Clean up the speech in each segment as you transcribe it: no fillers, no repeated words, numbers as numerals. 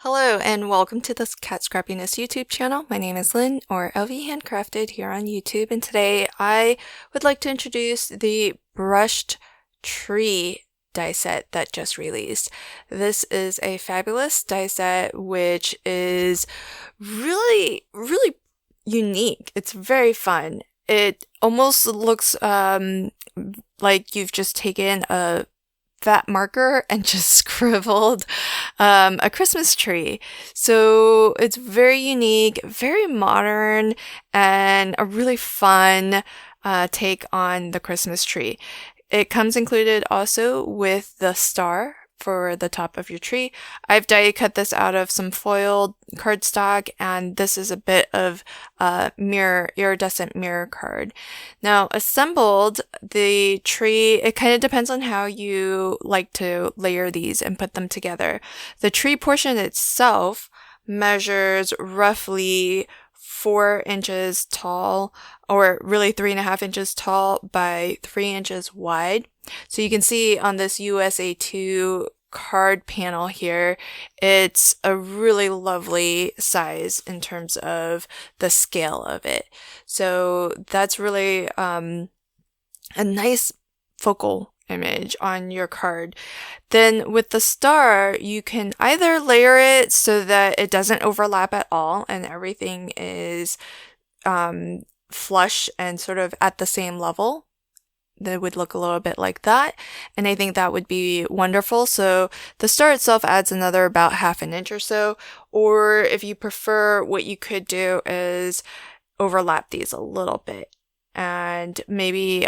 Hello and welcome to the Cat Scrappiness YouTube channel. My name is Lynn, or LV Handcrafted here on YouTube, and today I would like to introduce the brushed tree die set that just released. This is a fabulous die set which is really unique. It's very fun. It almost looks like you've just taken a fat marker and just scribbled a Christmas tree. So it's very unique, very modern, and a really fun take on the Christmas tree. It comes included also with the star for the top of your tree. I've die cut this out of some foiled cardstock, and this is a bit of iridescent mirror card. Now, assembled, the tree, it kind of depends on how you like to layer these and put them together. The tree portion itself measures roughly 4 inches tall, or really 3.5 inches tall by 3 inches wide. So you can see on this USA2 card panel here, it's a really lovely size in terms of the scale of it. So that's really a nice focal image on your card. Then with the star, you can either layer it so that it doesn't overlap at all and everything is flush and sort of at the same level. That would look a little bit like that, and I think that would be wonderful. So the star itself adds another about 1/2 inch or so, or if you prefer, what you could do is overlap these a little bit and maybe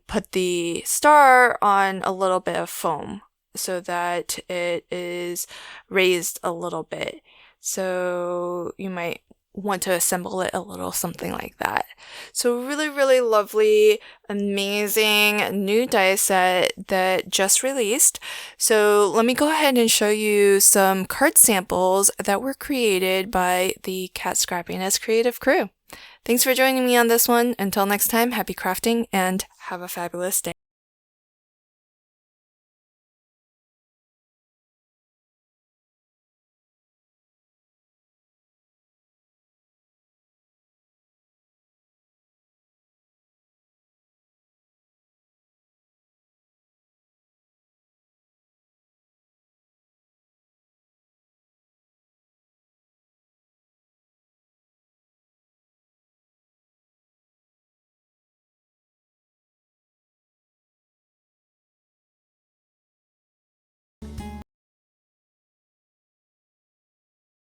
put the star on a little bit of foam so that it is raised a little bit. So you might want to assemble it a little something like that. So really lovely, amazing new die set that just released. So let me go ahead and show you some card samples that were created by the Cat Scrappiness creative crew. Thanks for joining me on this one. Until next time, happy crafting and have a fabulous day.